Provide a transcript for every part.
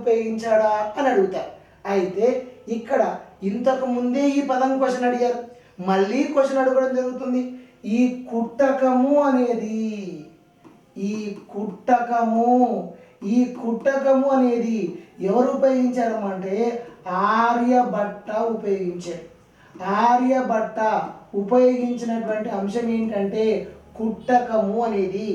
ఉపయోగించాడా అని అడుగుతారు. అయితే ఇక్కడ ఇంతకు ముందే ఈ పదం క్వశ్చన్ అడిగారు, మళ్ళీ క్వశ్చన్ అడగడం జరుగుతుంది. ఈ కుట్టకము అనేది ఎవరు ఉపయోగించారన్నమాట? ఆర్యభట్ట ఉపయోగించారు. ఆర్యభట్ట ఉపయోగించినటువంటి అంశం ఏంటంటే కుట్టకము అనేది.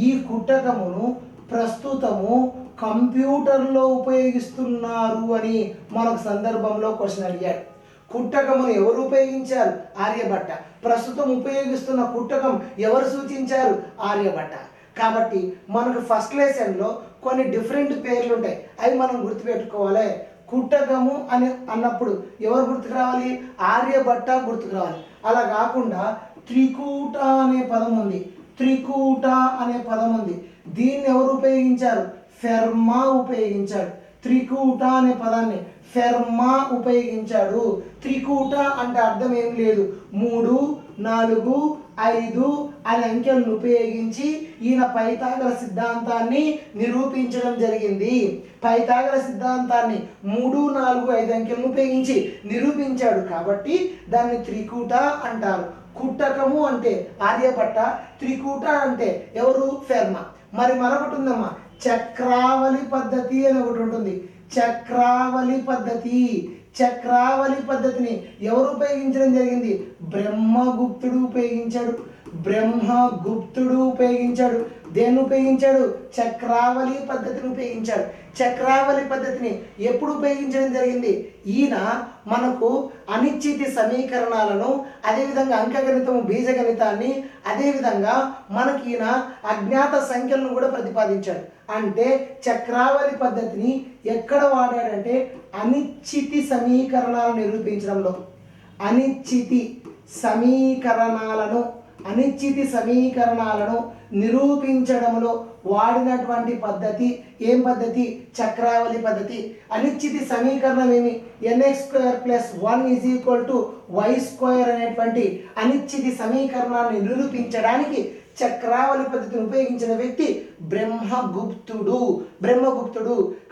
ఈ కుట్టకమును ప్రస్తుతము కంప్యూటర్లో ఉపయోగిస్తున్నారు అని మనకు సందర్భంలో క్వశ్చన్ అడిగాడు. కుట్టకమును ఎవరు ఉపయోగించారు? ఆర్యభట్ట. ప్రస్తుతం ఉపయోగిస్తున్న కుట్టకం ఎవరు సూచించారు? ఆర్యభట్ట. కాబట్టి మనకు ఫస్ట్ లెసన్లో కొన్ని డిఫరెంట్ పేర్లు ఉంటాయి, అవి మనం గుర్తుపెట్టుకోవాలి. కుట్టకము అని అన్నప్పుడు ఎవరు గుర్తుకు రావాలి? ఆర్యభట్ట గుర్తుకు రావాలి. అలా కాకుండా త్రికూట అనే పదం ఉంది. దీన్ని ఎవరు ఉపయోగించారు? ఫెర్మా ఉపయోగించాడు. త్రికూట అనే పదాన్ని ఫెర్మా ఉపయోగించాడు. త్రికూట అంటే అర్థం ఏం లేదు, 3, 4, 5 అనే అంకెలను ఉపయోగించి ఈయన పైథాగరస్ సిద్ధాంతాన్ని నిరూపించడం జరిగింది. పైథాగరస్ సిద్ధాంతాన్ని 3, 4, 5 అంకెలను ఉపయోగించి నిరూపించాడు కాబట్టి దాన్ని త్రికూట అంటారు. కుట్టకము అంటే ఆర్యభట్ట, త్రికూట అంటే ఎవరు? ఫెర్మా. మరి మరొకటి ఉందమ్మా, చక్రావళి పద్ధతి అని ఒకటి ఉంటుంది. చక్రావళి పద్ధతిని ఎవరు ఉపయోగించడం జరిగింది? బ్రహ్మగుప్తుడు ఉపయోగించాడు. దేన్ని ఉపయోగించాడు? చక్రావళి పద్ధతిని ఉపయోగించాడు. చక్రావళి పద్ధతిని ఎప్పుడు ఉపయోగించడం జరిగింది? ఈయన మనకు అనిశ్చిత సమీకరణాలను, అదేవిధంగా అంకగణితము, బీజగణితాన్ని, అదేవిధంగా మనకి ఈయన అజ్ఞాత సంఖ్యలను కూడా ప్రతిపాదించాడు. అంటే చక్రావళి పద్ధతిని ఎక్కడ వాడాడంటే అనిశ్చిత సమీకరణాలను నిరూపించడంలో, అనిశ్చిత సమీకరణాలను నిరూపించడంలో వాడినటువంటి పద్ధతి ఏం పద్ధతి? చక్రావళి పద్ధతి. అనిశ్చిత సమీకరణం ఏమి? nx² + 1 = y² అనేటువంటి అనిశ్చిత సమీకరణాన్ని నిరూపించడానికి చక్రావళి పద్ధతిని ఉపయోగించిన వ్యక్తి బ్రహ్మగుప్తుడు.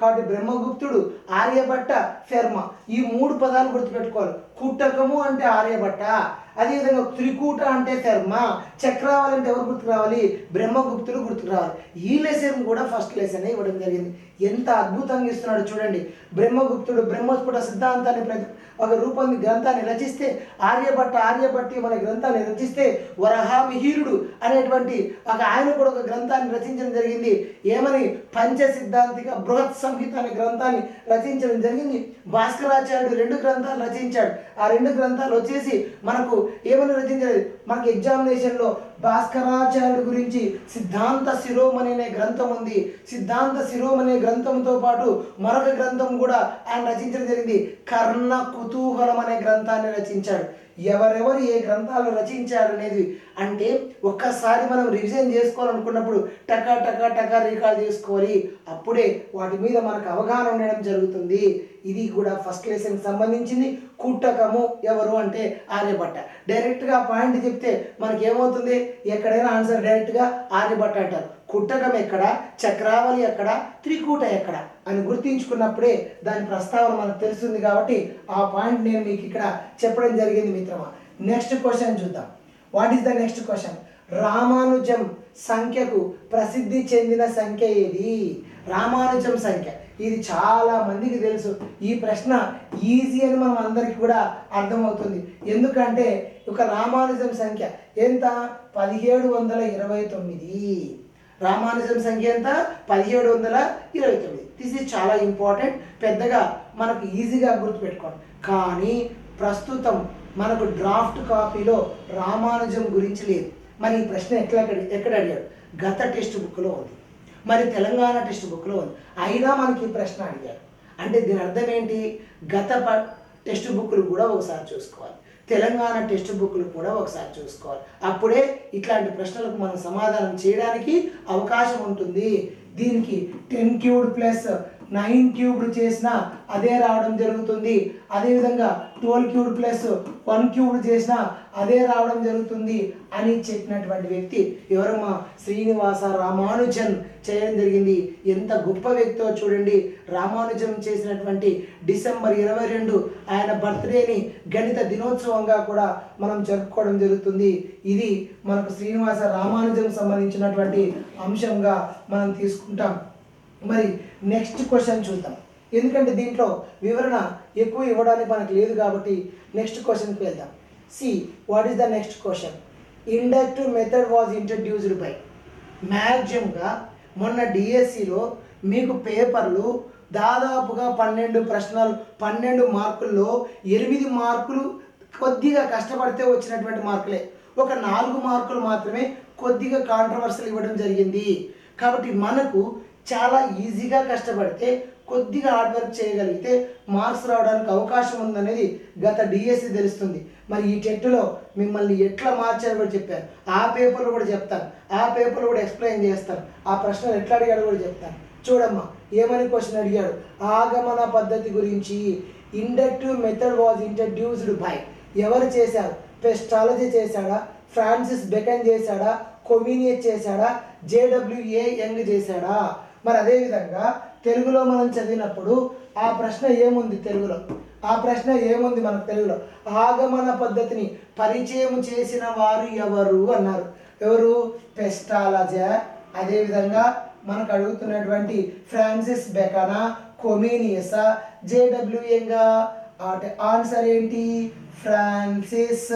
కాబట్టి బ్రహ్మగుప్తుడు, ఆర్యభట్ట, ఫెర్మా, ఈ 3 పదాలు గుర్తుపెట్టుకోవాలి. కుట్టకము అంటే ఆర్యభట్ట, అదేవిధంగా త్రికూట అంటే ఫెర్మా, చక్రావళి అంటే ఎవరు గుర్తుకు రావాలి? బ్రహ్మగుప్తుడు గుర్తుకు రావాలి. ఈ లెసన్ కూడా ఫస్ట్ లెసన్ ఇవ్వడం జరిగింది. ఎంత అద్భుతంగా ఇస్తున్నాడు చూడండి. బ్రహ్మగుప్తుడు బ్రహ్మస్ఫుట సిద్ధాంతాన్ని ఒక గ్రంథాన్ని రచిస్తే, ఆర్యభట్టి మన గ్రంథాన్ని రచిస్తే, వరహామిహిరుడు అనేటువంటి ఆయన కూడా ఒక గ్రంథాన్ని రచించడం జరిగింది. ఏమని? పంచసిద్ధాంతిక బృహత్ సంహిత అనే గ్రంథాన్ని రచించడం జరిగింది. భాస్కరాచార్యుడు 2 గ్రంథాలు రచించాడు. ఆ 2 గ్రంథాలు వచ్చేసి మనకు ఏమని రచించారు? మనకి ఎగ్జామినేషన్లో భాస్కరాచార్యుడు గురించి సిద్ధాంత శిరోమణి అనే గ్రంథం ఉంది. సిద్ధాంత శిరోమణి గ్రంథంతో పాటు మరొక గ్రంథం కూడా ఆయన రచించడం జరిగింది. కర్ణ కుతూహలం అనే గ్రంథాన్ని రచించాడు. ఎవరెవరు ఏ గ్రంథాలు రచించారు అనేది అంటే ఒక్కసారి మనం రివిజన్ చేసుకోవాలనుకున్నప్పుడు టకా రీకాల్ చేసుకోవాలి. అప్పుడే వాటి మీద మనకు అవగాహన ఉండడం జరుగుతుంది. ఇది కూడా ఫస్ట్ లెసన్కి సంబంధించింది. కుట్టకము ఎవరు అంటే ఆర్యభట్ట. డైరెక్ట్గా పాయింట్ చెప్తే మనకి ఏమవుతుంది? ఎక్కడైనా ఆన్సర్ డైరెక్ట్గా ఆర్యభట్ట అంటారు. కుట్టకం ఎక్కడ, చక్రావళి ఎక్కడ, త్రికూట ఎక్కడ అని గుర్తించుకున్నప్పుడే దాని ప్రస్తావన మనకు తెలుస్తుంది. కాబట్టి ఆ పాయింట్ నేను మీకు ఇక్కడ చెప్పడం జరిగింది మిత్రమా. నెక్స్ట్ క్వశ్చన్ చూద్దాం. What is the next question? Ramanujam సంఖ్యకు ప్రసిద్ధి చెందిన సంఖ్య ఏది? రామానుజం సంఖ్య, ఇది చాలా మందికి తెలుసు. ఈ ప్రశ్న ఈజీ అని మనం అందరికీ కూడా అర్థమవుతుంది. ఎందుకంటే ఒక రామానుజం సంఖ్య ఎంత? 1729. రామానుజం సంఖ్య ఎంత? 1729. దిస్ ఈజ్ చాలా ఇంపార్టెంట్. పెద్దగా మనకు ఈజీగా గుర్తుపెట్టుకోండి. కానీ ప్రస్తుతం మనకు డ్రాఫ్ట్ కాపీలో రామానుజం గురించి లేదు. మరి ఈ ప్రశ్న ఎక్కడ అడిగాడు? గత టెక్స్ట్ బుక్లో ఉంది, మరి తెలంగాణ టెక్స్ట్ బుక్లో ఉంది. అయినా మనకి ఈ ప్రశ్న అడిగారు అంటే దీని అర్థం ఏంటి? గత టెక్స్ట్ బుక్లు కూడా ఒకసారి చూసుకోవాలి, తెలంగాణ టెక్స్ట్ బుక్లు కూడా ఒకసారి చూసుకోవాలి. అప్పుడే ఇట్లాంటి ప్రశ్నలకు మనం సమాధానం చేయడానికి అవకాశం ఉంటుంది. దీనికి 10³ + 9 క్యూబ్డ్ చేసినా అదే రావడం జరుగుతుంది. అదేవిధంగా 12 క్యూబ్డ్ ప్లస్ 1 క్యూబ్డ్ చేసినా అదే రావడం జరుగుతుంది అని చెప్పినటువంటి వ్యక్తి ఎవరమ్మా? శ్రీనివాస రామానుజన్ చేయడం జరిగింది. ఎంత గొప్ప వ్యక్తో చూడండి. రామానుజం చేసినటువంటి డిసెంబర్ 22 ఆయన బర్త్డేని గణిత దినోత్సవంగా కూడా మనం జరుపుకోవడం జరుగుతుంది. ఇది మనకు శ్రీనివాస రామానుజం సంబంధించినటువంటి అంశంగా మనం తీసుకుంటాం. మరి నెక్స్ట్ క్వశ్చన్ చూద్దాం. ఎందుకంటే దీంట్లో వివరణ ఎక్కువ ఇవ్వడానికి మనకు లేదు కాబట్టి నెక్స్ట్ క్వశ్చన్కి వెళ్దాం. See what is the next question. Inductive method was introduced by. మ్యాక్సిమంగా మొన్న డిఎస్సిలో మీకు పేపర్లు దాదాపుగా 12 ప్రశ్నలు 12 మార్కుల్లో 8 మార్కులు కొద్దిగా కష్టపడితే వచ్చినటువంటి మార్కులే. ఒక 4 మార్కులు మాత్రమే కొద్దిగా కాంట్రవర్సల్ ఇవ్వడం జరిగింది. కాబట్టి మనకు చాలా ఈజీగా కష్టపడితే కొద్దిగా హార్డ్ వర్క్ చేయగలిగితే మార్క్స్ రావడానికి అవకాశం ఉందనేది గత డిఎస్సి తెలుస్తుంది. మరి ఈ టెట్లో మిమ్మల్ని ఎట్లా మార్చారో కూడా చెప్పాను. ఆ పేపర్లో కూడా చెప్తాను, ఆ పేపర్లో కూడా ఎక్స్ప్లెయిన్ చేస్తాను. ఆ ప్రశ్నలు ఎట్లా అడిగాడో కూడా చెప్తాను. చూడమ్మా, ఏమని క్వశ్చన్ అడిగాడు? ఆగమన పద్ధతి గురించి. Inductive method was introduced by. ఎవరు చేశారు? పెస్టాలజీ చేశాడా, ఫ్రాన్సిస్ బెకన్ చేశాడా, కొమీనియస్ చేశాడా, జేడబ్ల్యూఏ యంగ్ చేశాడా? మరి అదేవిధంగా తెలుగులో మనం చదివినప్పుడు ఆ ప్రశ్న ఏముంది తెలుగులో? ఆ ప్రశ్న ఏముంది మనకు తెలుగులో? ఆగమన పద్ధతిని పరిచయం చేసిన వారు ఎవరు అన్నారు. ఎవరు? పెస్టాలజీ. అదేవిధంగా మనకు అడుగుతున్నటువంటి ఫ్రాన్సిస్ బెకనా, కొమీనియసా, జేడబ్ల్యూఏంగా? ఆన్సర్ ఏంటి? Francis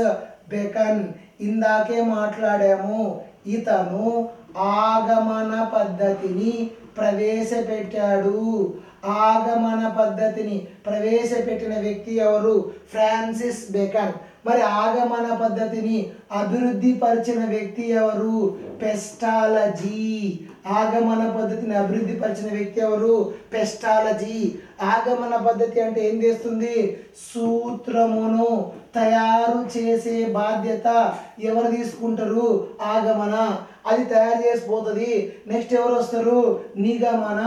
beacon. ఇందాకే మాట్లాడాము. ఇతను ఆగమన పద్ధతిని ప్రవేశపెట్టాడు. ఆగమన పద్ధతిని ప్రవేశపెట్టిన వ్యక్తి ఎవరు? Francis beacon. మరి ఆగమన పద్ధతిని అభివృద్ధి పరిచిన వ్యక్తి ఎవరు? పెస్టాలజీ. ఆగమన పద్ధతిని అభివృద్ధి పరిచిన వ్యక్తి ఎవరు? పెస్టాలజీ. ఆగమన పద్ధతి అంటే ఏం చేస్తుంది? సూత్రమును తయారు చేసే బాధ్యత ఎవరు తీసుకుంటారు? ఆగమన. అది తయారు చేసిపోతుంది. నెక్స్ట్ ఎవరు వస్తారు? నిగమన.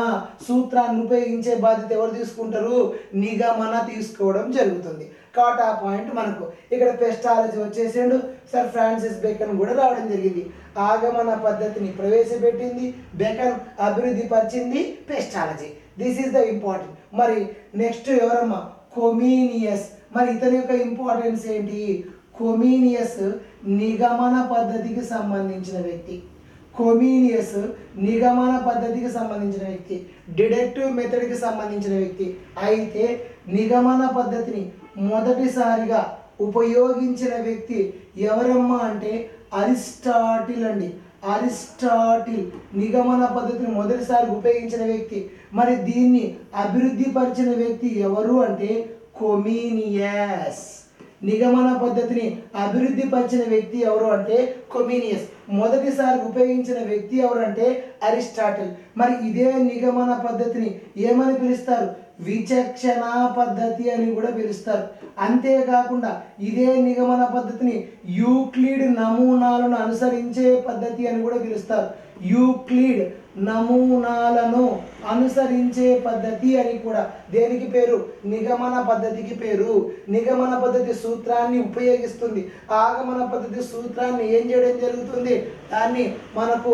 సూత్రాన్ని ఉపయోగించే బాధ్యత ఎవరు తీసుకుంటారు? నిగమన తీసుకోవడం జరుగుతుంది. కాబట్టి ఆ పాయింట్ మనకు ఇక్కడ పెస్టాలజీ వచ్చేసాడు. సర్ ఫ్రాన్సిస్ బెకన్ కూడా రావడం జరిగింది. ఆగమన పద్ధతిని ప్రవేశపెట్టింది బెకన్, అభివృద్ధి పరిచింది Pestalozzi. This is the important. మరి నెక్స్ట్ ఎవరమ్మా? కొమీనియస్. మరి ఇతని యొక్క ఇంపార్టెన్స్ ఏంటి? కొమీనియస్ నిగమన పద్ధతికి సంబంధించిన వ్యక్తి. కొమీనియస్ నిగమన పద్ధతికి సంబంధించిన వ్యక్తి, డిడక్టివ్ మెథడ్కి సంబంధించిన వ్యక్తి. అయితే నిగమన పద్ధతిని మొదటిసారిగా ఉపయోగించిన వ్యక్తి ఎవరమ్మా అంటే అరిస్టాటిల్ అండి. అరిస్టాటిల్ నిగమన పద్ధతిని మొదటిసారి ఉపయోగించిన వ్యక్తి. మరి దీన్ని అభివృద్ధి పరిచిన వ్యక్తి ఎవరు అంటే కొమీనియస్. నిగమన పద్ధతిని అభివృద్ధి పరిచిన వ్యక్తి ఎవరు అంటే కొమీనియస్. మొదటిసారి ఉపయోగించిన వ్యక్తి ఎవరు అంటే అరిస్టాటిల్. మరి ఇదే నిగమన పద్ధతిని ఏమని పిలుస్తారు? విచక్షణ పద్ధతి అని కూడా పిలుస్తారు. అంతేకాకుండా ఇదే నిగమన పద్ధతిని యూక్లిడ్ నమూనాలను అనుసరించే పద్ధతి అని కూడా పిలుస్తారు. యూక్లిడ్ నమూనాలను అనుసరించే పద్ధతి అని కూడా. దేనికి పేరు? నిగమన పద్ధతికి పేరు. నిగమన పద్ధతి సూత్రాన్ని ఉపయోగిస్తుంది. ఆగమన పద్ధతి సూత్రాన్ని ఏం చేయడం జరుగుతుంది? దాన్ని మనకు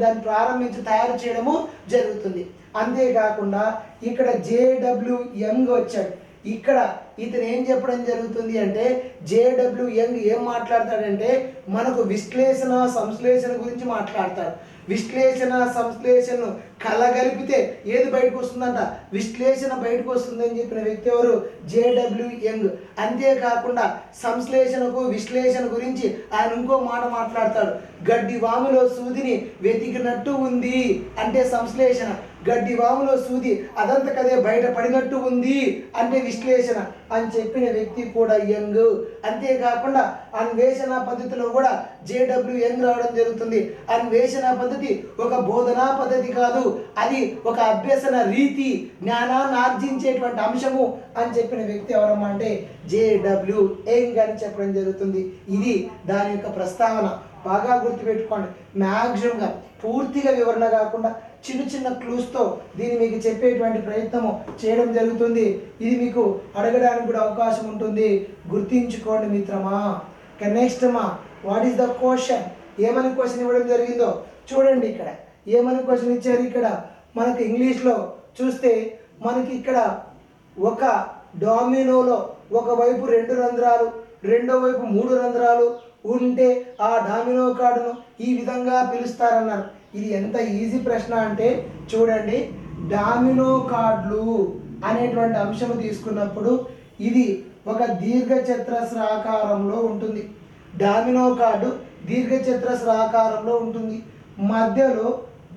దాన్ని ప్రారంభించి తయారు చేయడము జరుగుతుంది. అంతేకాకుండా ఇక్కడ జేడబ్ల్యూ యంగ్ వచ్చాడు. ఇక్కడ ఇతను ఏం చెప్పడం జరుగుతుంది అంటే జేడబ్ల్యూ యంగ్ ఏం మాట్లాడతాడంటే మనకు విశ్లేషణ సంశ్లేషణ గురించి మాట్లాడతాడు. విశ్లేషణ సంశ్లేషణను కలగలిపితే ఏది బయటకు వస్తుందంట? విశ్లేషణ బయటకు వస్తుందని చెప్పిన వ్యక్తి ఎవరు? JW young. అంతేకాకుండా సంశ్లేషణకు విశ్లేషణ గురించి ఆయన ఇంకో మాట మాట్లాడతాడు. గడ్డి వాములో సూదిని వెతికినట్టు ఉంది అంటే సంశ్లేషణ. గడ్డి వాములో సూది అదంతకదే బయట పడినట్టు ఉంది అంటే విశ్లేషణ అని చెప్పిన వ్యక్తి కూడా యంగ్. అంతేకాకుండా అన్వేషణ పద్ధతిలో కూడా జేడబ్ల్యూ యంగ్ రావడం జరుగుతుంది. అన్వేషణ పద్ధతి ఒక బోధనా పద్ధతి కాదు, అది ఒక అభ్యసన రీతి, జ్ఞానాన్ని ఆర్జించేటువంటి అంశము అని చెప్పిన వ్యక్తి ఎవరమ్మా అంటే జేడబ్ల్యూ యంగ్ అని చెప్పడం జరుగుతుంది. ఇది దాని యొక్క ప్రస్తావన. బాగా గుర్తుపెట్టుకోండి. మ్యాక్సిమంగా పూర్తిగా వివరణ కాకుండా చిన్న చిన్న క్లూస్తో దీన్ని మీకు చెప్పేటువంటి ప్రయత్నము చేయడం జరుగుతుంది. ఇది మీకు అడగడానికి కూడా అవకాశం ఉంటుంది, గుర్తించుకోండి మిత్రమా. నెక్స్ట్ మా వాట్ ఈస్ ద క్వశ్చన్, ఏమని క్వశ్చన్ ఇవ్వడం జరిగిందో చూడండి. ఇక్కడ ఏమని క్వశ్చన్ ఇచ్చారు, ఇక్కడ మనకి ఇంగ్లీష్లో చూస్తే మనకి ఇక్కడ ఒక డామినోలో ఒకవైపు 2 రంధ్రాలు రెండో వైపు 3 రంధ్రాలు ఉంటే ఆ డామినో కార్డును ఈ విధంగా పిలుస్తారన్నారు. ఇది ఎంత ఈజీ ప్రశ్న అంటే చూడండి, డామినో కార్డులు అనేటువంటి అంశము తీసుకున్నప్పుడు ఇది ఒక దీర్ఘచతురస్రాకారంలో ఉంటుంది. డామినో కార్డు దీర్ఘచతురస్రాకారంలో ఉంటుంది. మధ్యలో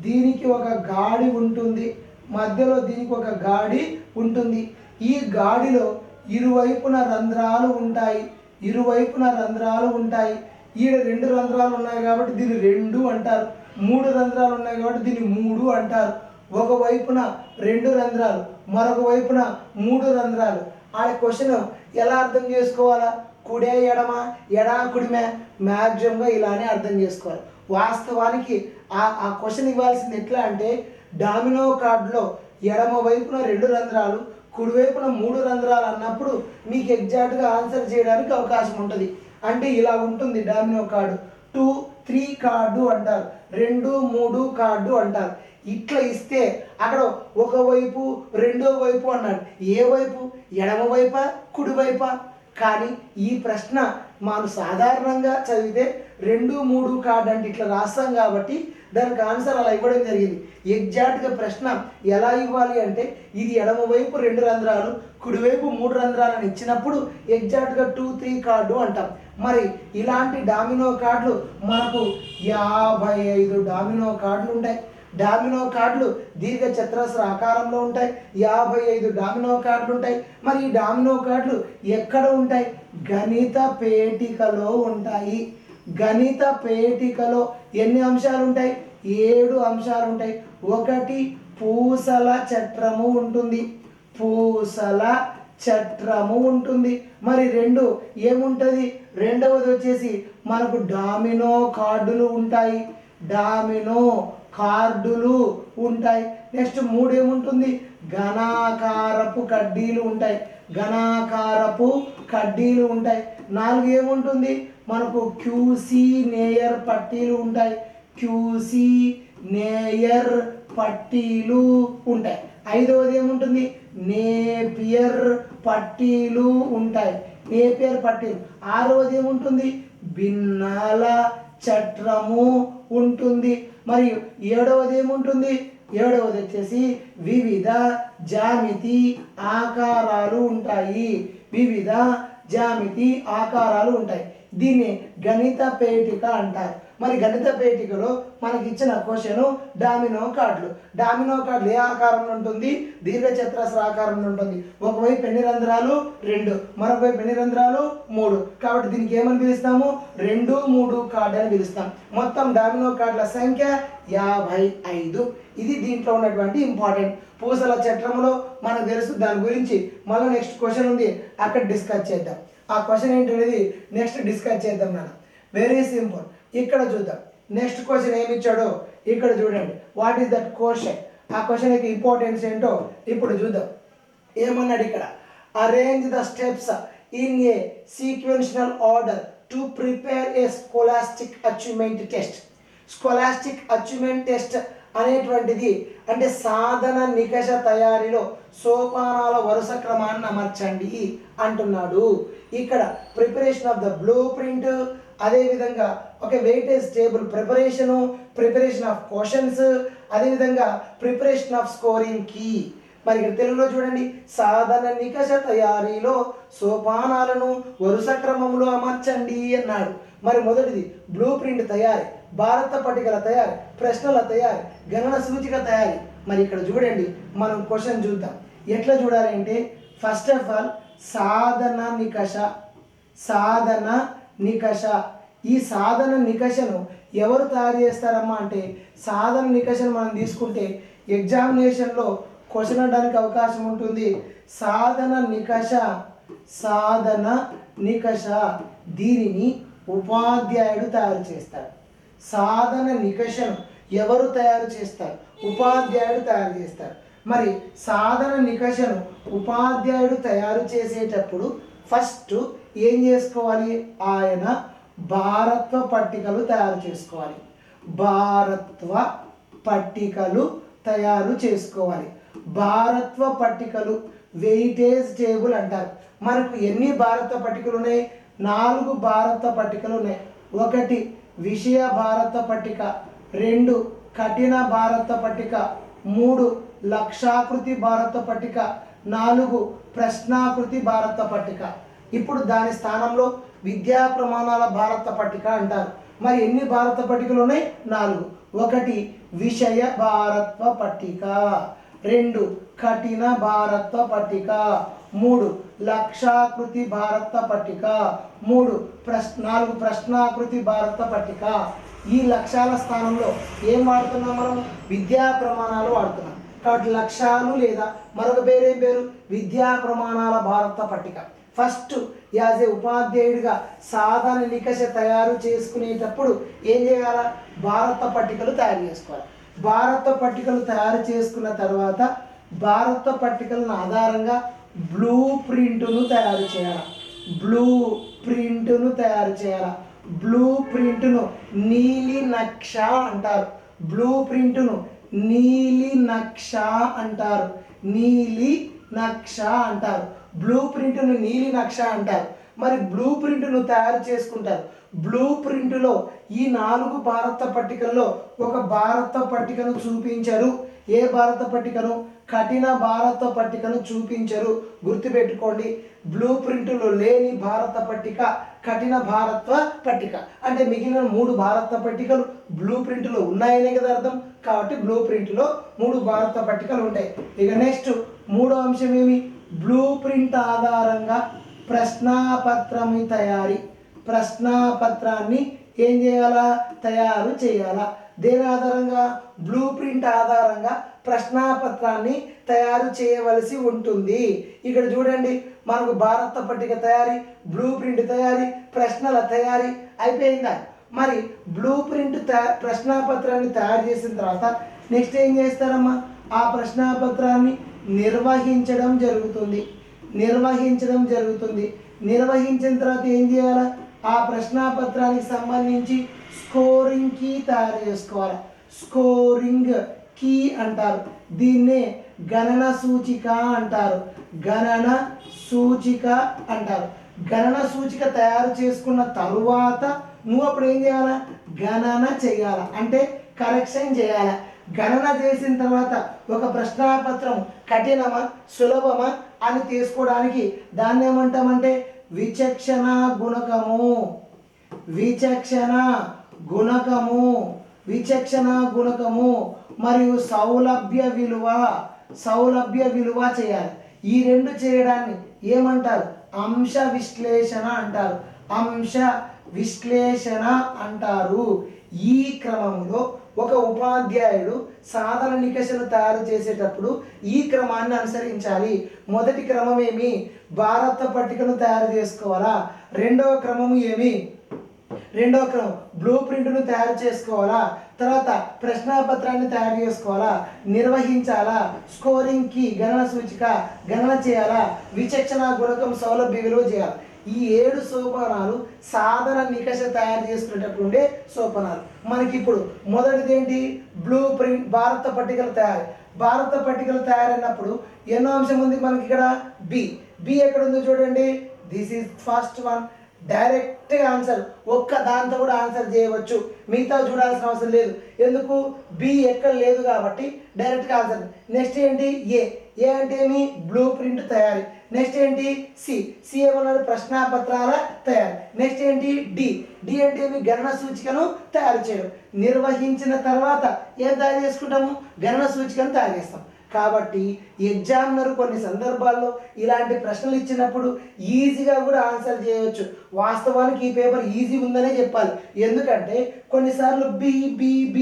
దీనికి ఒక గాడి ఉంటుంది, మధ్యలో దీనికి ఒక గాడి ఉంటుంది. ఈ గాడిలో ఇరువైపున రంధ్రాలు ఉంటాయి, ఇరువైపున రంధ్రాలు ఉంటాయి. ఈడ 2 రంధ్రాలు ఉన్నాయి కాబట్టి దీన్ని 2 అంటారు, 3 రంధ్రాలు ఉన్నాయి కాబట్టి దీన్ని 3 అంటారు. ఒకవైపున 2 రంధ్రాలు, మరొక వైపున 3 రంధ్రాలు. ఆ క్వశ్చన్ ఎలా అర్థం చేసుకోవాలా, కుడే ఎడమా ఎడా కుడిమే, మ్యాక్సిమంగా ఇలానే అర్థం చేసుకోవాలి. వాస్తవానికి ఆ క్వశ్చన్ ఇవ్వాల్సింది ఎట్లా అంటే, డామినో కార్డులో ఎడమ వైపున 2 రంధ్రాలు కుడివైపున 3 రంధ్రాలు అన్నప్పుడు మీకు ఎగ్జాక్ట్గా ఆన్సర్ చేయడానికి అవకాశం ఉంటుంది. అంటే ఇలా ఉంటుంది డామినో కార్డు. 2, 3 కార్డు అంటారు, 2, 3 కార్డు అంటారు. ఇట్లా ఇస్తే అక్కడ ఒకవైపు రెండో వైపు అన్నాడు. ఏ వైపు, ఎడమ వైపా కుడివైపా? కానీ ఈ ప్రశ్న మనం సాధారణంగా చదివితే 2, 3 కార్డు అంటే ఇట్లా రాస్తాం కాబట్టి దానికి ఆన్సర్ అలా ఇవ్వడం జరిగింది. ఎగ్జాక్ట్గా ప్రశ్న ఎలా ఇవ్వాలి అంటే, ఇది ఎడమ వైపు 2 రంధ్రాలు కుడివైపు 3 రంధ్రాలు అని ఇచ్చినప్పుడు ఎగ్జాక్ట్గా 2, 3 కార్డు అంటాం. మరి ఇలాంటి డామినో కార్డులు మనకు 55 డామినో కార్డులు ఉంటాయి. డామినో కార్డులు దీర్ఘచతురస్ర ఆకారంలో ఉంటాయి. 55 డామినో కార్డులు ఉంటాయి. మరి ఈ డామినో కార్డులు ఎక్కడ ఉంటాయి? గణిత పేటికలో ఉంటాయి. గణిత పేటికలో ఎన్ని అంశాలు ఉంటాయి? 7 అంశాలు ఉంటాయి. 1 పూసల చట్రము ఉంటుంది, పూసల చట్రము ఉంటుంది. మరి 2 ఏముంటుంది? రెండవది వచ్చేసి మనకు డామినో కార్డులు ఉంటాయి, డామినో కార్డులు ఉంటాయి. నెక్స్ట్ 3 ఏముంటుంది? ఘనాకారపు కడ్డీలు ఉంటాయి, ఘనాకారపు కడ్డీలు ఉంటాయి. 4 ఏముంటుంది? మనకు క్యూసీ నేయర్ పట్టీలు ఉంటాయి, క్యూసీ నేయర్ పట్టీలు ఉంటాయి. 5వది ఏముంటుంది? నేపియర్ పట్టీలు ఉంటాయి, నేపియర్ పట్టీలు. 6వది ఏముంటుంది? భిన్నాల చట్రము ఉంటుంది. మరియు 7వది ఏముంటుంది? 7వది వచ్చేసి వివిధ జామితి ఆకారాలు ఉంటాయి, వివిధ జామితి ఆకారాలు ఉంటాయి. దీన్ని గణిత పేటిక అంటారు. మరి గణిత పేటికలో మనకి ఇచ్చిన క్వశ్చన్ డామినో కార్డులు. డామినో కార్డులు ఏ ఆకారంలో ఉంటుంది? దీర్ఘచతురస్ర ఆకారంలో ఉంటుంది. ఒకవైపు ఎన్ని రంధ్రాలు? 2, మరొక వైపు ఎన్ని రంధ్రాలు? 3. కాబట్టి దీనికి ఏమని పిలుస్తాము? 2, 3 కార్డు అని పిలుస్తాం. మొత్తం డామినో కార్డుల సంఖ్య 55. ఇది దీంట్లో ఉన్నటువంటి ఇంపార్టెంట్. పూసల చట్రంలో మనకు తెలుసు, దాని గురించి మళ్ళీ నెక్స్ట్ క్వశ్చన్ ఉంది, అక్కడ డిస్కస్ చేద్దాం. ఆ క్వశ్చన్ ఏంటనేది నెక్స్ట్ డిస్కస్ చేద్దాం నాన్న. Very simple. ఇక్కడ చూద్దాం నెక్స్ట్ క్వశ్చన్ ఏమి ఇచ్చాడో. ఇక్కడ చూడండి, వాట్ ఈస్ దట్ క్వశ్చన్. ఆ క్వశ్చన్ యొక్క ఇంపార్టెన్స్ ఏంటో ఇప్పుడు చూద్దాం. ఏమన్నాడు ఇక్కడ? Arrange the steps in a sequential order to prepare A scholastic achievement test. Scholastic achievement test అనేటువంటిది అంటే సాధన నికష తయారీలో సోపానాల వరుస క్రమాన్ని అమర్చండి అంటున్నాడు. ఇక్కడ preparation of the blue print, అదేవిధంగా ఒక weightage table preparation of questions, అదేవిధంగా ప్రిపరేషన్ ఆఫ్ స్కోరింగ్ కీ. మరి ఇక్కడ తెలుగులో చూడండి, సాధన నికష తయారీలో సోపానాలను వరుస క్రమంలో అమర్చండి అన్నాడు. మరి మొదటిది బ్లూ ప్రింట్ తయారీ, భారత పట్టికల తయారీ, ప్రశ్నల తయారీ, గణన సూచిక తయారీ. మరి ఇక్కడ చూడండి, మనం క్వశ్చన్ చూద్దాం. ఎట్లా చూడాలి అంటే, ఫస్ట్ ఆఫ్ ఆల్ సాధన నికష, సాధన నికష. ఈ సాధన నికషను ఎవరు తయారు చేస్తారమ్మా అంటే, సాధన నికషను మనం తీసుకుంటే ఎగ్జామినేషన్లో క్వశ్చన్ అడడానికి అవకాశం ఉంటుంది. సాధన నికష, సాధన నికష దీనిని ఉపాధ్యాయుడు తయారు చేస్తాడు. సాధన నికషను ఎవరు తయారు చేస్తారు? ఉపాధ్యాయుడు తయారు చేస్తారు. మరి సాధన నికషను ఉపాధ్యాయుడు తయారు చేసేటప్పుడు ఫస్ట్ ఏం చేసుకోవాలి? ఆయన భారత్వ పట్టికలు తయారు చేసుకోవాలి. భారత్వ పట్టికలు తయారు చేసుకోవాలి. భారత్వ పట్టికలు వెయిటేజ్ టేబుల్ అంటారు. మనకు ఎన్ని భారత పట్టికలు ఉన్నాయి? 4 భారత పట్టికలు ఉన్నాయి. 1 విషయ భారత పట్టిక, 2 కఠిన భారత పట్టిక, 3 లక్షాకృతి భారత పట్టిక, 4 ప్రశ్నాకృతి భారత పట్టిక. ఇప్పుడు దాని స్థానంలో విద్యా ప్రమాణాల భారత పట్టిక అంటారు. మరి ఎన్ని భారత పట్టికలు ఉన్నాయి? 4. 1 విషయ భారత్వ పట్టిక, 2 కఠిన భారత్వ పట్టిక, 3 లక్షాకృతి భారత పట్టిక, 4 ప్రశ్నాకృతి భారత పట్టిక. ఈ లక్ష్యాల స్థానంలో ఏం వాడుతున్నాం? మనం విద్యా ప్రమాణాలు వాడుతున్నాం. కాబట్టి లక్ష్యాలు లేదా మరొక పేరేం పేరు? విద్యా ప్రమాణాల భారత పట్టిక. ఫస్ట్ యాజ్ ఏ ఉపాధ్యాయుడిగా సాధన నికష తయారు చేసుకునేటప్పుడు ఏం చేయాలా? భారత పట్టికలు తయారు చేసుకోవాలి. భారత పట్టికలు తయారు చేసుకున్న తర్వాత భారత పట్టికలను ఆధారంగా బ్లూ ప్రింట్ను తయారు చేయాలి. బ్లూ ప్రింట్ను తయారు చేయాలి. బ్లూ ప్రింట్ను నీలి నక్ష అంటారు. బ్లూ ప్రింట్ను నీలి నక్ష అంటారు. నీలి నక్ష అంటారు. బ్లూ ప్రింట్ను నీలి నక్ష అంటారు. మరి బ్లూ ప్రింట్ను తయారు చేసుకుంటారు. బ్లూ ప్రింట్లో ఈ 4 భారత పట్టికల్లో ఒక భారత పట్టికను చూపించరు. ఏ భారత పట్టికను? కఠిన భారత పట్టికను చూపించరు. గుర్తుపెట్టుకోండి, బ్లూ ప్రింట్లో లేని భారత పట్టిక కఠిన భారత్వ పట్టిక. అంటే మిగిలిన 3 భారత పట్టికలు బ్లూ ప్రింట్లో ఉన్నాయనే కదా అర్థం. కాబట్టి బ్లూ ప్రింట్లో 3 భారత పట్టికలు ఉంటాయి. ఇక నెక్స్ట్ 3వ అంశం ఏమి? బ్లూ ప్రింట్ ఆధారంగా ప్రశ్నాపత్రమి తయారీ. ప్రశ్నాపత్రాన్ని ఏం చేయాలా? తయారు చేయాలా. దేని ఆధారంగా? బ్లూ ప్రింట్ ఆధారంగా ప్రశ్నాపత్రాన్ని తయారు చేయవలసి ఉంటుంది. ఇక్కడ చూడండి, మనకు భారత పట్టిక తయారీ, బ్లూ ప్రింట్ తయారీ, ప్రశ్నల తయారీ అయిపోయిందా? మరి బ్లూ ప్రింట్ ప్రశ్నాపత్రాన్ని తయారు చేసిన తర్వాత నెక్స్ట్ ఏం చేస్తారమ్మా? ఆ ప్రశ్నాపత్రాన్ని నిర్వహించడం జరుగుతుంది. నిర్వహించిన తర్వాత ఏం చేయాలి? ఆ ప్రశ్నాపత్రానికి సంబంధించి స్కోరింగ్ కీ తయారు చేసుకోవాలి. స్కోరింగ్ కీ అంటారు. దీన్నే గణన సూచిక అంటారు. గణన సూచిక అంటారు. గణన సూచిక తయారు చేసుకున్న తరువాత నువ్వు అప్పుడు ఏం చేయాలా? గణన చేయాలి, అంటే కరెక్షన్ చేయాలి. గణన చేసిన తర్వాత ఒక ప్రశ్నాపత్రం కఠినమా సులభమా అని తీసుకోవడానికి దాన్ని ఏమంటామంటే విచక్షణ గుణకము. విచక్షణ గుణకము మరియు సౌలభ్య విలువ చేయాలి. ఈ 2 చేయడాన్ని ఏమంటారు? అంశ విశ్లేషణ అంటారు. అంశ విశ్లేషణ అంటారు. ఈ క్రమంలో ఒక ఉపాధ్యాయుడు సాధన నికషను తయారు చేసేటప్పుడు ఈ క్రమాన్ని అనుసరించాలి. మొదటి క్రమం ఏమి? భారత పట్టికను తయారు చేసుకోవాలా. రెండవ క్రమం ఏమి? రెండవ క్రమం బ్లూ ప్రింట్ను తయారు చేసుకోవాలా. తర్వాత ప్రశ్నాపత్రాన్ని తయారు చేసుకోవాలా, నిర్వహించాలా, స్కోరింగ్ కి గణన సూచిక గణన చేయాలా, విచక్షణ గుణకం సౌలభ్య విలువ చేయాలి. ఈ 7 సోపానాలు సాధన నికష తయారు చేసుకునేటప్పుడు ఉండే సోపానాలు. మనకి ఇప్పుడు మొదటిది ఏంటి? బ్లూ ప్రింట్ భారత పట్టికలు తయారు. భారత పట్టికలు తయారైనప్పుడు ఎన్నో అంశం ఉంది మనకి ఇక్కడ? బి ఎక్కడ ఉందో చూడండి. This is first one. డైరెక్ట్గా ఆన్సర్, ఒక్క దాంతో కూడా ఆన్సర్ చేయవచ్చు, మిగతా చూడాల్సిన అవసరం లేదు. ఎందుకు? బి ఎక్కడ లేదు కాబట్టి డైరెక్ట్గా ఆన్సర్. నెక్స్ట్ ఏంటి? ఏ అంటే ఏమి? బ్లూ ప్రింట్ తయారీ. నెక్స్ట్ ఏంటి? సి ఏమన్నాడు? ప్రశ్నాపత్రాల తయారీ. నెక్స్ట్ ఏంటి? డి అంటే ఏమి? గణన సూచికను తయారు చేయడం. నిర్వహించిన తర్వాత ఏం తయారు చేసుకుంటాము? గణన సూచికను తయారు చేస్తాం. కాబట్టి ఎగ్జామినర్ కొన్ని సందర్భాల్లో ఇలాంటి ప్రశ్నలు ఇచ్చినప్పుడు ఈజీగా కూడా ఆన్సర్ చేయవచ్చు. వాస్తవానికి ఈ పేపర్ ఈజీ ఉందనే చెప్పాలి. ఎందుకంటే కొన్నిసార్లు బి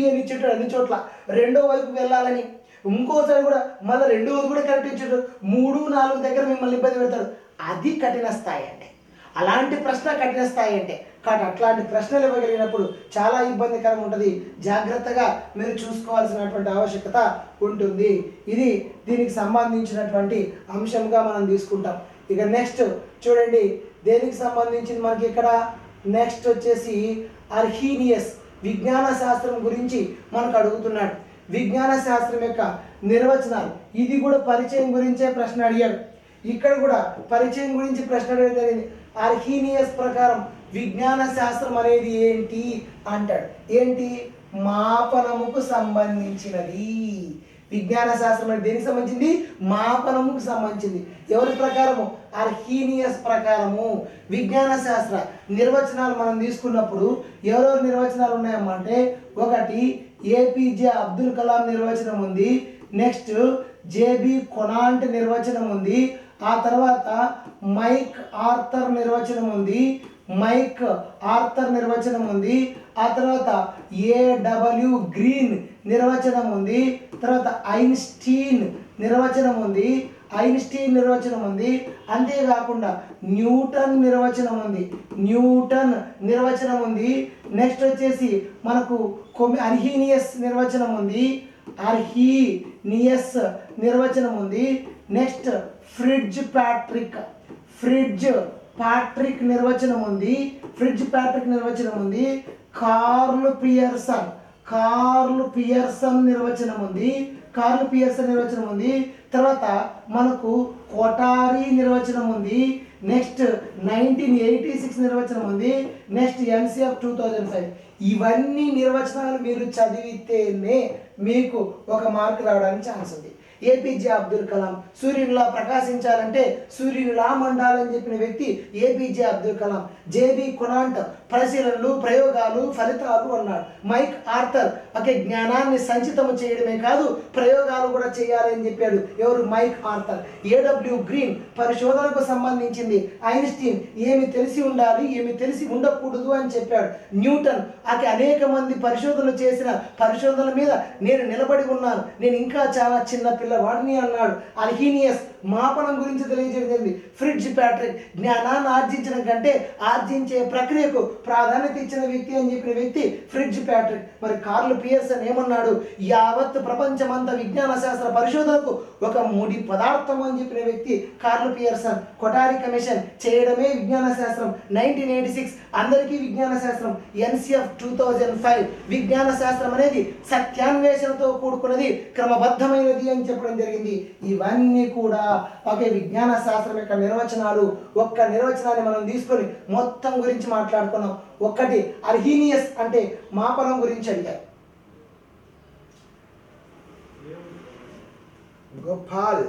అని ఇచ్చేటాడు అన్ని చోట్ల, రెండో వైపు వెళ్ళాలని. ఇంకోసారి కూడా మళ్ళీ రెండోది కూడా కరెక్ట్ ఇచ్చాడు, 3, 4 దగ్గర మిమ్మల్ని ఇబ్బంది పెడతాడు. అది కఠిన స్థాయి అంటే. అలాంటి ప్రశ్న కఠిన స్థాయి అంటే. కానీ అట్లాంటి ప్రశ్నలు ఇవ్వగలిగినప్పుడు చాలా ఇబ్బందికరంగా ఉంటుంది. జాగ్రత్తగా మీరు చూసుకోవాల్సినటువంటి ఆవశ్యకత ఉంటుంది. ఇది దీనికి సంబంధించినటువంటి అంశంగా మనం తీసుకుంటాం. ఇక నెక్స్ట్ చూడండి, దేనికి సంబంధించింది మనకి ఇక్కడ నెక్స్ట్ వచ్చేసి అర్హీనియస్ విజ్ఞాన శాస్త్రం గురించి మనకు అడుగుతున్నాడు. విజ్ఞాన శాస్త్రం యొక్క నిర్వచనాలు, ఇది కూడా పరిచయం గురించే ప్రశ్న అడిగాడు. ఇక్కడ కూడా పరిచయం గురించి ప్రశ్న అడగడం జరిగింది. అర్హీనియస్ ప్రకారం విజ్ఞాన శాస్త్రం అనేది ఏంటి అంటాడు. ఏంటి? మాపనముకు సంబంధించినది. విజ్ఞాన శాస్త్రం అనేది దేనికి సంబంధించింది? మాపనముకు సంబంధించింది. ఎవరి ప్రకారము? అర్హీనియస్ ప్రకారము. విజ్ఞాన శాస్త్ర నిర్వచనాలు మనం తీసుకున్నప్పుడు ఎవరెవరు నిర్వచనాలు ఉన్నాయమ్మంటే, ఒకటి ఏపీజే అబ్దుల్ కలాం నిర్వచనం ఉంది, నెక్స్ట్ జేబి కొనాంట్ నిర్వచనం ఉంది, ఆ తర్వాత మైక్ ఆర్థర్ నిర్వచనం ఉంది, ఆ తర్వాత ఏడబ్ల్యూ గ్రీన్ నిర్వచనం ఉంది, తర్వాత ఐన్స్టీన్ నిర్వచనం ఉంది, అంతేకాకుండా న్యూటన్ నిర్వచనం ఉంది, నెక్స్ట్ వచ్చేసి మనకు అర్హీనియస్ నిర్వచనం ఉంది, నెక్స్ట్ ఫ్రిడ్జ్ ప్యాట్రిక్ నిర్వచనం ఉంది, కార్ల్ పియర్సన్ నిర్వచనం ఉంది, తర్వాత మనకు కొటారి నిర్వచనం ఉంది, నెక్స్ట్ 1986 నిర్వచనం ఉంది, నెక్స్ట్ NCF 2005. ఇవన్నీ నిర్వచనాలు మీరు చదివితేనే మీకు ఒక మార్క్ రావడానికి ఛాన్స్ ఉంది. ఏపీజే అబ్దుల్ కలాం సూర్యునిలా ప్రకాశించాలంటే సూర్యునిలా మండాలని చెప్పిన వ్యక్తి APJ Abdul Kalam. JB Conant పరిశీలనలు, ప్రయోగాలు, ఫలితాలు అన్నాడు. మైక్ ఆర్థర్ జ్ఞానాన్ని సంచితము చేయడమే కాదు ప్రయోగాలు కూడా చేయాలి అని చెప్పాడు. ఎవరు? Mic Arthur. ఏడబ్ల్యూ గ్రీన్ పరిశోధనకు సంబంధించింది. ఐన్స్టీన్ ఏమి తెలిసి ఉండాలి, ఏమి తెలిసి ఉండకూడదు అని చెప్పాడు. న్యూటన్ అనేక మంది పరిశోధనలు చేసిన పరిశోధనల మీద నేను నిలబడి ఉన్నాను, నేను ఇంకా చాలా చిన్న పిల్లవాడిని అన్నాడు. అర్హీనియస్ మాపనం గురించి తెలియజేయడం. ఫ్రిడ్జ్ ప్యాట్రిక్ జ్ఞానాన్ని ఆర్జించడం కంటే ఆర్జించే ప్రక్రియకు ప్రాధాన్యత ఇచ్చిన వ్యక్తి అని చెప్పిన వ్యక్తి ఫ్రిడ్జ్ ప్యాట్రిక్. మరి కార్ల్ పియర్సన్ ఏమన్నాడు? యావత్ ప్రపంచమంతా విజ్ఞాన శాస్త్ర పరిశోధనకు ఒక ముడి పదార్థం అని చెప్పిన వ్యక్తి కార్ల్ పియర్సన్. కొటారి కమిషన్ చేయడమే విజ్ఞాన శాస్త్రం. 1986 అందరికీ విజ్ఞాన శాస్త్రం. NCF 2005 విజ్ఞాన శాస్త్రం అనేది సత్యాన్వేషణతో కూడుకున్నది, క్రమబద్ధమైనది అని చెప్పడం జరిగింది. ఇవన్నీ కూడా విజ్ఞాన శాస్త్రం యొక్క నిర్వచనాలు. ఒక్క నిర్వచనాన్ని మనం తీసుకొని మొత్తం గురించి మాట్లాడుకున్నాం. ఒక్కటి అర్హీనియస్ అంటే మాపనం గురించి అడిగారు. గోపాల్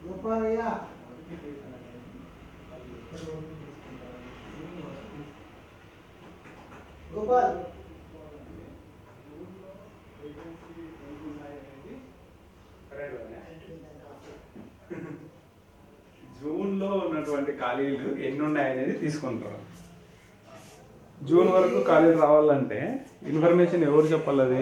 గోపాలయ్య గోపాల్ జూన్లో ఉన్నటువంటి ఖాళీలు ఎన్ని ఉన్నాయనేది తీసుకుంటారు. జూన్ వరకు ఖాళీలు రావాలంటే ఇన్ఫర్మేషన్ ఎవరు చెప్పాలి? అది